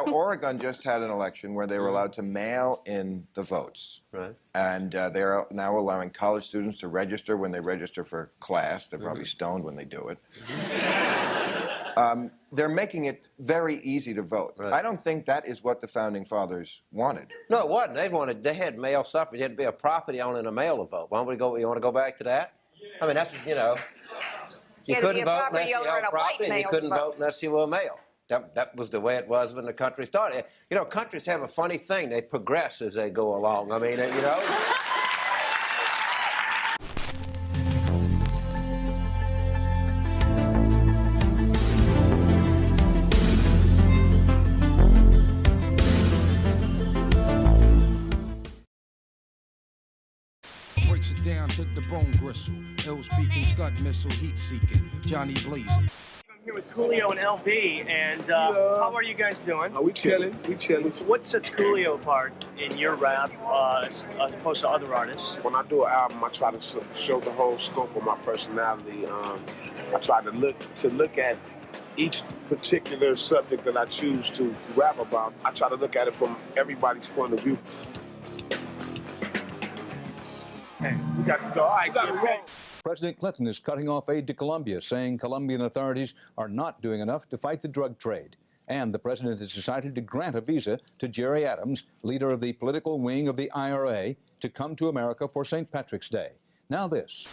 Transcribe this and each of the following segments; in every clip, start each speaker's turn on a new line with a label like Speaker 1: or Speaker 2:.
Speaker 1: Now, Oregon just had an election where they were allowed to mail in the votes.
Speaker 2: Right.
Speaker 1: And they're now allowing college students to register when they register for class. They're probably stoned when they do it. They're making it very easy to vote.
Speaker 2: Right.
Speaker 1: I don't think that is what the Founding Fathers wanted.
Speaker 2: No, it wasn't. They had male suffrage. There had to be a property owner and a male to vote. Why don't we go? You want to go back to that? I mean, that's, you couldn't vote unless you owned property, and you couldn't vote unless you were a male. That was the way it was when the country started. Countries have a funny thing. They progress as they go along. I mean,
Speaker 3: Breaks it down to the bone gristle. Ill-speaking, scud missile, heat-seeking, Johnny blazing.
Speaker 4: I'm here with Coolio and LB, and how are you guys doing?
Speaker 5: We chilling.
Speaker 4: What sets Coolio apart in your rap as opposed to other artists?
Speaker 5: When I do an album, I try to show the whole scope of my personality. I try to look at each particular subject that I choose to rap about. I try to look at it from everybody's point of view. Hey, we got to go. All right, get ready.
Speaker 6: President Clinton is cutting off aid to Colombia, saying Colombian authorities are not doing enough to fight the drug trade. And the president has decided to grant a visa to Jerry Adams, leader of the political wing of the IRA, to come to America for St. Patrick's Day. Now this.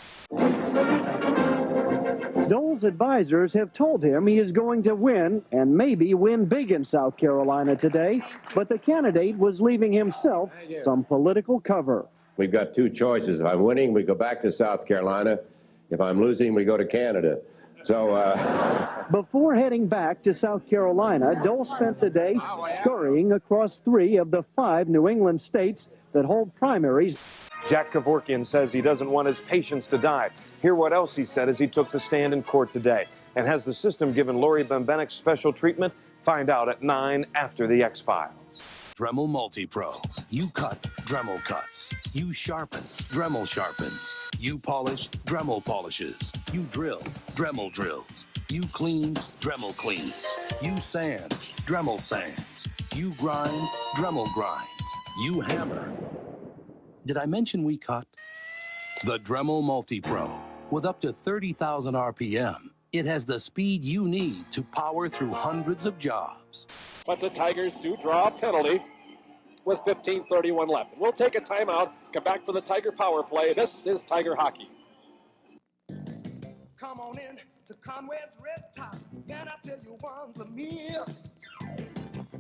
Speaker 7: Dole's advisors have told him he is going to win, and maybe win big in South Carolina today, but the candidate was leaving himself some political cover.
Speaker 8: We've got two choices. If I'm winning, we go back to South Carolina. If I'm losing, we go to Canada. So,
Speaker 7: Before heading back to South Carolina, Dole spent the day scurrying across 3 of the 5 New England states that hold primaries.
Speaker 9: Jack Kevorkian says he doesn't want his patients to die. Hear what else he said as he took the stand in court today. And has the system given Lori Bembenek special treatment? Find out at 9 after the X-Files.
Speaker 3: Dremel Multi-Pro. You cut, Dremel cuts. You sharpen, Dremel sharpens. You polish, Dremel polishes. You drill, Dremel drills. You clean, Dremel cleans. You sand, Dremel sands. You grind, Dremel grinds. You hammer. Did I mention we cut? The Dremel Multi-Pro. With up to 30,000 RPM, it has the speed you need to power through hundreds of jobs.
Speaker 10: But the Tigers do draw a penalty with 15:31 left. We'll take a timeout, come back for the Tiger power play. This is Tiger hockey.
Speaker 3: Come on in to Conway's Red Top, and I tell you one's a meal.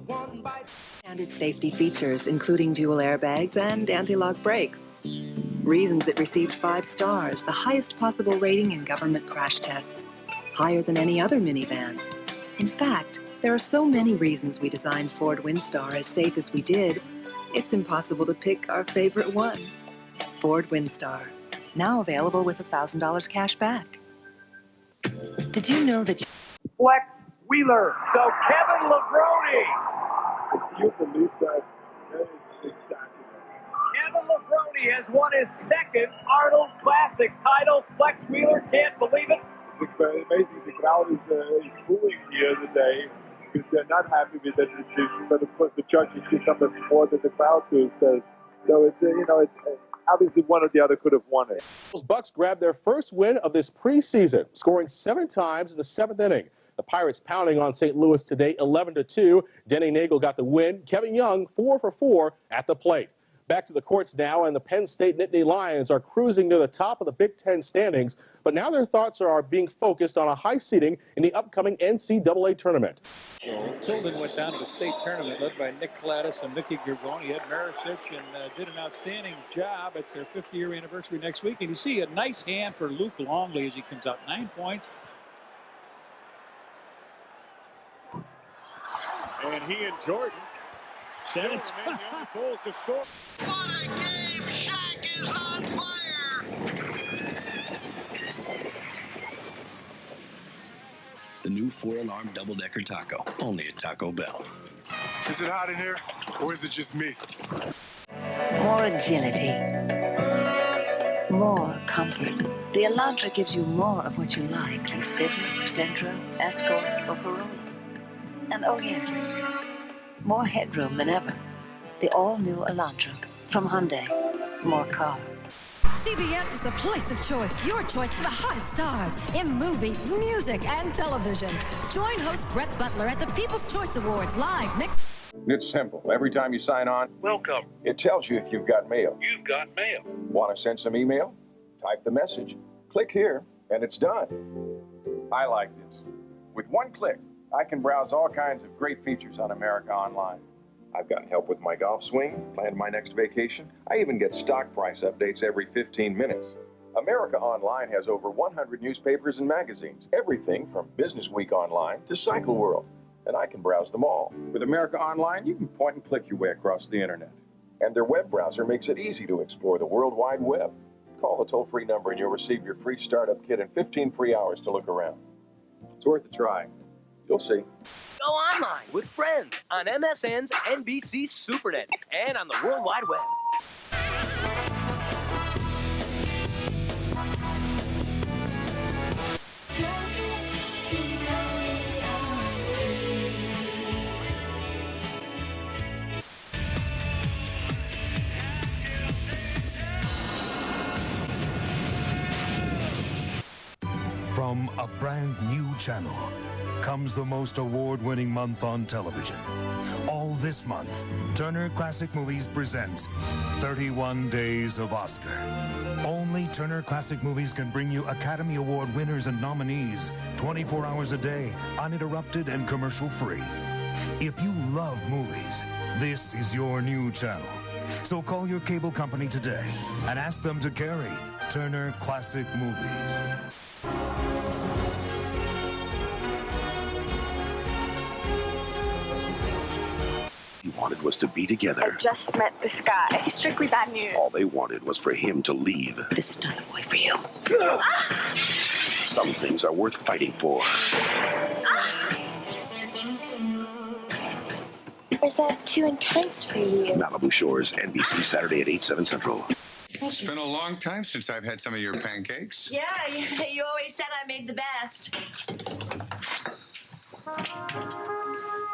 Speaker 3: One bite.
Speaker 11: Standard safety features, including dual airbags and anti-lock brakes. Reasons it received 5 stars, the highest possible rating in government crash tests. Higher than any other minivan. In fact, there are so many reasons we designed Ford Windstar as safe as we did, it's impossible to pick our favorite one. Ford Windstar, now available with $1,000 cash back. Did you know that
Speaker 4: Flex Wheeler, so Kevin Levrone.
Speaker 5: You believe that? That is spectacular.
Speaker 4: Kevin Levrone has won his 2nd Arnold Classic title. Flex Wheeler can't believe it.
Speaker 5: It's very amazing. The crowd is booing here today because they're not happy with that decision. But of course, the judges see something more than the crowd does. So it's it's obviously one or the other could have won it.
Speaker 10: Bucks grabbed their first win of this preseason, scoring 7 times in the 7th inning. The Pirates pounding on St. Louis today, 11-2. Denny Nagel got the win. Kevin Young, 4 for 4 at the plate. Back to the courts now, and the Penn State Nittany Lions are cruising near the top of the Big Ten standings, but now their thoughts are being focused on a high seeding in the upcoming NCAA tournament.
Speaker 12: Tilden went down to the state tournament led by Nick Gladys and Mickey Gergoni. Ed Marisic and did an outstanding job. It's their 50th-year anniversary next week, and you see a nice hand for Luke Longley as he comes out. 9 points.
Speaker 10: And he and Jordan
Speaker 12: Says.
Speaker 10: goals to score.
Speaker 13: What a game! Shaq is on fire!
Speaker 14: The new 4-alarm double-decker taco, only at Taco Bell.
Speaker 5: Is it hot in here, or is it just me?
Speaker 11: more agility, more comfort. The Elantra gives you more of what you like in Civic, Sentra, Escort, or Corolla. And oh yes, more headroom than ever. The all-new Elantra from Hyundai. More car.
Speaker 15: CBS is the place of choice, your choice for the hottest stars in movies, music, and television. Join host Brett Butler at the People's Choice Awards live next.
Speaker 8: It's simple. Every time you sign on,
Speaker 4: Welcome.
Speaker 8: it tells you if you've got mail.
Speaker 4: You've got mail.
Speaker 8: Want to send some email? Type the message. Click here, and it's done. I like this. With one click, I can browse all kinds of great features on America Online. I've got help with my golf swing, plan my next vacation. I even get stock price updates every 15 minutes. America Online has over 100 newspapers and magazines, everything from Business Week Online to Cycle World, and I can browse them all. With America Online, you can point and click your way across the internet. And their web browser makes it easy to explore the World Wide Web. Call the toll-free number and you'll receive your free startup kit and 15 free hours to look around. It's worth a try. You'll see.
Speaker 16: Go online with friends on MSN's NBC SuperNet and on the World Wide Web.
Speaker 3: From a brand new channel comes the most award-winning month on television. All this month, Turner Classic Movies presents 31 Days of Oscar. Only Turner Classic Movies can bring you Academy Award winners and nominees 24 hours a day, uninterrupted and commercial-free. If you love movies, this is your new channel. So call your cable company today and ask them to carry Turner Classic Movies.
Speaker 17: Wanted was to be together.
Speaker 18: I just met this guy. Strictly bad news.
Speaker 17: All they wanted was for him to leave.
Speaker 18: This is not the boy for you.
Speaker 17: Some things are worth fighting for.
Speaker 18: Or is that too intense for you?
Speaker 17: Malibu Shores, NBC, Saturday at 8, 7 Central.
Speaker 19: It's been a long time since I've had some of your pancakes.
Speaker 20: Yeah, you always said I made the best.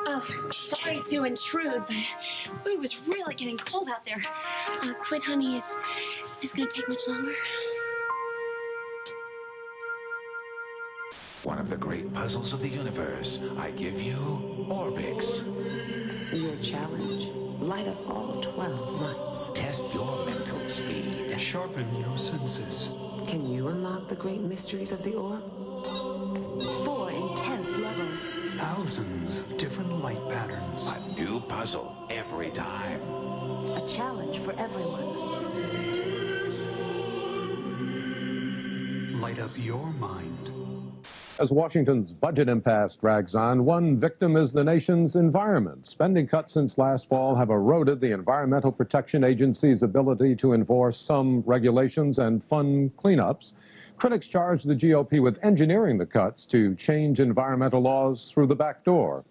Speaker 21: Oh, sorry to intrude, but it was really getting cold out there. Quit, honey. Is this going to take much longer?
Speaker 22: One of the great puzzles of the universe. I give you Orbix.
Speaker 23: Your challenge. Light up all 12 lights.
Speaker 22: Test your mental speed.
Speaker 23: Sharpen your senses. Can you unlock the great mysteries of the orb? 4 intense levels.
Speaker 22: Thousands of different light patterns. A new puzzle every time.
Speaker 23: A challenge for everyone.
Speaker 22: Light up your mind.
Speaker 24: As Washington's budget impasse drags on, one victim is the nation's environment. Spending cuts since last fall have eroded the Environmental Protection Agency's ability to enforce some regulations and fund cleanups. Critics charge the GOP with engineering the cuts to change environmental laws through the back door.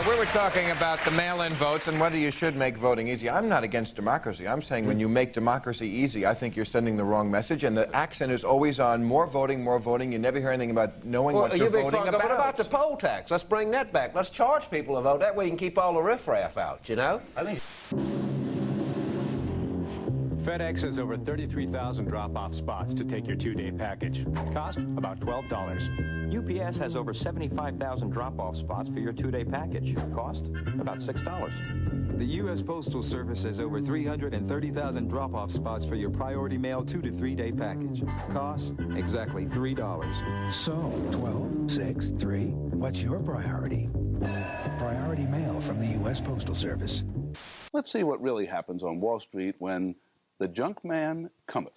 Speaker 1: We were talking about the mail-in votes and whether you should make voting easy. I'm not against democracy. I'm saying when you make democracy easy, I think you're sending the wrong message, and the accent is always on more voting, more voting. You never hear anything about knowing what you're voting about.
Speaker 2: What about the poll tax? Let's bring that back. Let's charge people to vote. That way you can keep all the riffraff out, you know? I think.
Speaker 25: FedEx has over 33,000 drop-off spots to take your 2-day package. Cost about $12.
Speaker 26: UPS has over 75,000 drop-off spots for your 2-day package. Cost about $6.
Speaker 27: The U.S. Postal Service has over 330,000 drop-off spots for your Priority Mail 2 to 3-day package. Cost exactly $3.
Speaker 22: So, 12, 6, 3, what's your priority? Priority Mail from the U.S. Postal Service.
Speaker 28: Let's see what really happens on Wall Street when the junk man cometh.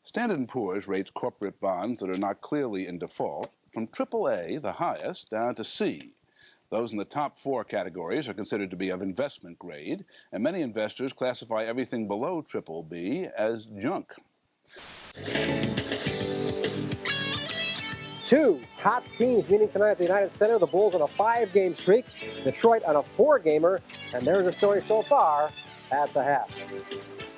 Speaker 28: Standard & Poor's rates corporate bonds that are not clearly in default from AAA, the highest, down to C. Those in the top 4 categories are considered to be of investment grade, and many investors classify everything below BBB as junk.
Speaker 29: 2 hot teams meeting tonight at the United Center. The Bulls on a 5-game streak, Detroit on a 4-gamer, and there's a story so far at the half.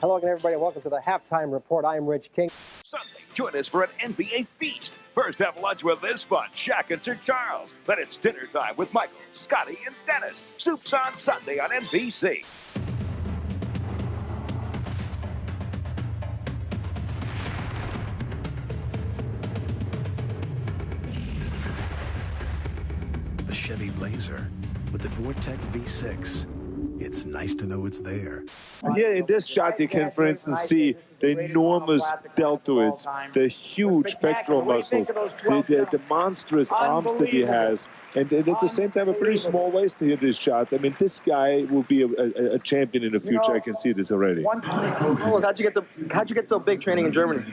Speaker 29: Hello again, everybody, and welcome to the Halftime Report. I'm Rich King.
Speaker 4: Sunday, join us for an NBA feast. First, have lunch with this fun, Shaq and Sir Charles. Then it's dinner time with Michael, Scotty, and Dennis. Soup's on Sunday on NBC.
Speaker 5: The Chevy Blazer with the Vortec V6. It's nice to know it's there.
Speaker 6: Here in this shot, you can, for instance, see the enormous deltoids, the huge pectoral muscles, the monstrous arms that he has, and at the same time, a pretty small waist here in this shot. I mean, this guy will be a champion in the future. I can see this already.
Speaker 7: How'd you get so big training in Germany?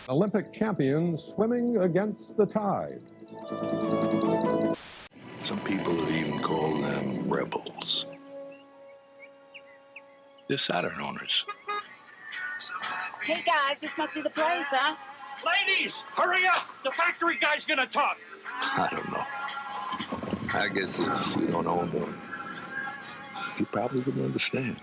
Speaker 24: Olympic champions swimming against the tide.
Speaker 17: Some people have even called them rebels. They're Saturn owners.
Speaker 21: Hey guys, this must be the place, huh?
Speaker 4: Ladies, hurry up! The factory guy's gonna talk.
Speaker 17: I don't know. I guess if you don't own them, you probably wouldn't understand.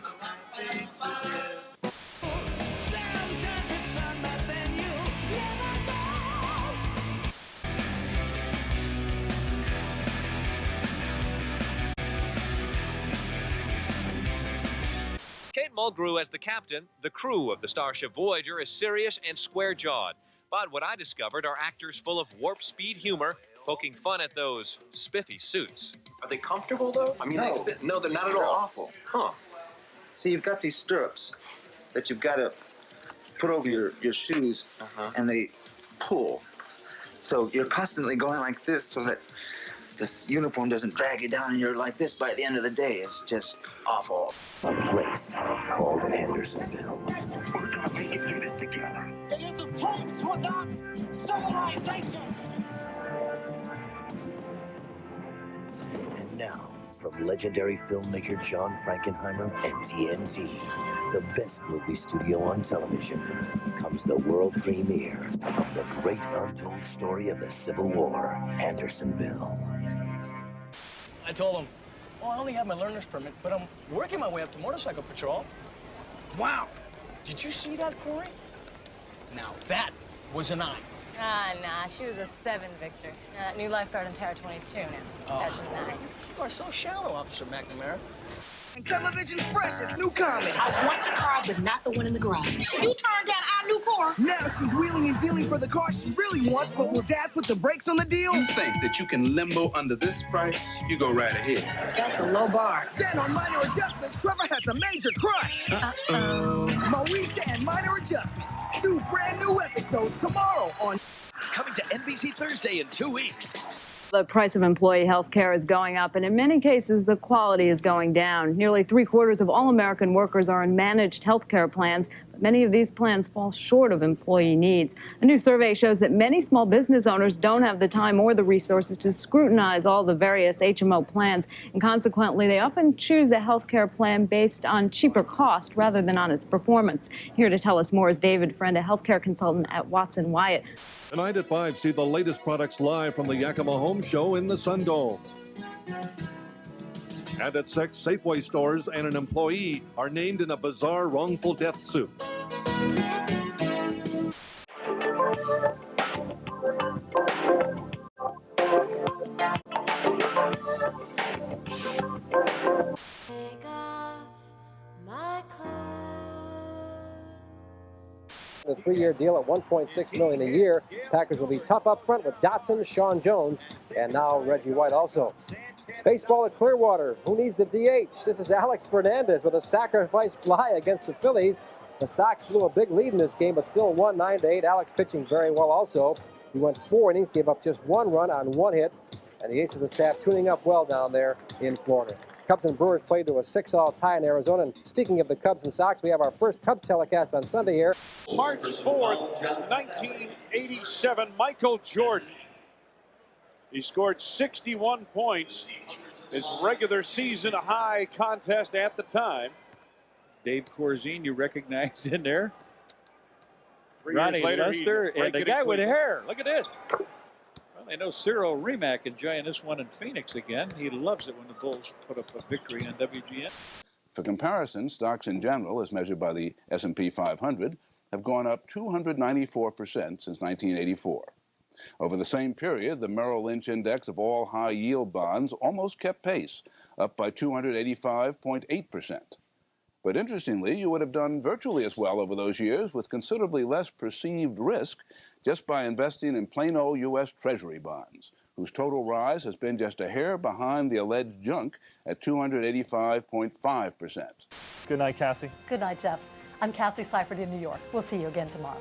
Speaker 16: Kate Mulgrew as the captain. The crew of the Starship Voyager is serious and square-jawed. But what I discovered are actors full of warp speed humor, poking fun at those spiffy suits.
Speaker 9: Are they comfortable, though? I mean,
Speaker 10: No.
Speaker 9: they fit. No, they're not at
Speaker 10: They're
Speaker 9: all.
Speaker 10: awful.
Speaker 9: Huh.
Speaker 10: See, you've got these stirrups that you've got to put over your shoes, and they pull. So you're constantly going like this so that this uniform doesn't drag you down, and you're like this by the end of the day. It's just awful.
Speaker 11: A place called Andersonville.
Speaker 9: We're gonna make it through this together.
Speaker 21: It is a place without civilization.
Speaker 11: And now, from legendary filmmaker John Frankenheimer and TNT, the best movie studio on television, comes the world premiere of the great untold story of the Civil War, Andersonville.
Speaker 12: I told him, well, I only have my learner's permit, but I'm working my way up to motorcycle patrol. Wow. Did you see that, Corey? Now, that was an eye.
Speaker 13: Nah, she was a 7, Victor. New lifeguard in Tower 22 now. That's a 9.
Speaker 12: You are so shallow, Officer McNamara.
Speaker 21: And television's fresh, it's new comedy. I want the car, but not the one in the garage. You turned down our new car.
Speaker 14: Now she's wheeling and dealing for the car she really wants, but will Dad put the brakes on the deal?
Speaker 30: You think that you can limbo under this price? You go right ahead.
Speaker 21: That's a low bar.
Speaker 14: Then on Minor Adjustments, Trevor has a major crush. Moesha and Minor Adjustments. 2 brand new episodes tomorrow on...
Speaker 4: Coming to NBC Thursday in 2 weeks.
Speaker 31: The price of employee health care is going up, and in many cases, the quality is going down. Nearly 3/4 of all American workers are in managed health care plans, but many of these plans fall short of employee needs. A new survey shows that many small business owners don't have the time or the resources to scrutinize all the various HMO plans, and consequently, they often choose a health care plan based on cheaper cost rather than on its performance. Here to tell us more is David Friend, a health care consultant at Watson Wyatt.
Speaker 32: Tonight at 5, see the latest products live from the Yakima Home Show in the Sun Dome. And at 6, Safeway stores and an employee are named in a bizarre wrongful death suit.
Speaker 29: The 3-year deal at $1.6 million a year. Packers will be tough up front with Dotson, Sean Jones, and now Reggie White also. Baseball at Clearwater. Who needs the DH? This is Alex Fernandez with a sacrifice fly against the Phillies. The Sox blew a big lead in this game, but still won 9-8. Alex pitching very well also. He went 4 innings, gave up just 1 run on 1 hit, and the ace of the staff tuning up well down there in Florida. Cubs and Brewers played to a 6-all tie in Arizona. And speaking of the Cubs and Sox, we have our first Cubs telecast on Sunday here.
Speaker 4: March 4th, 1987, Michael Jordan. He scored 61 points. His regular season high contest at the time.
Speaker 33: Dave Corzine, you recognize in there.
Speaker 4: 3
Speaker 33: Ronnie
Speaker 4: years later,
Speaker 33: Lester and the guy with hair.
Speaker 4: Look at this.
Speaker 33: Well, I know Cyril Remack enjoying this one in Phoenix again. He loves it when the Bulls put up a victory on WGN.
Speaker 28: For comparison, stocks in general, as measured by the S&P 500, have gone up 294% since 1984. Over the same period, the Merrill Lynch index of all high-yield bonds almost kept pace, up by 285.8%. But interestingly, you would have done virtually as well over those years with considerably less perceived risk just by investing in plain old U.S. Treasury bonds, whose total rise has been just a hair behind the alleged junk at 285.5%.
Speaker 1: Good night, Cassie.
Speaker 2: Good night, Jeff. I'm Cassie Seifert in New York. We'll see you again tomorrow.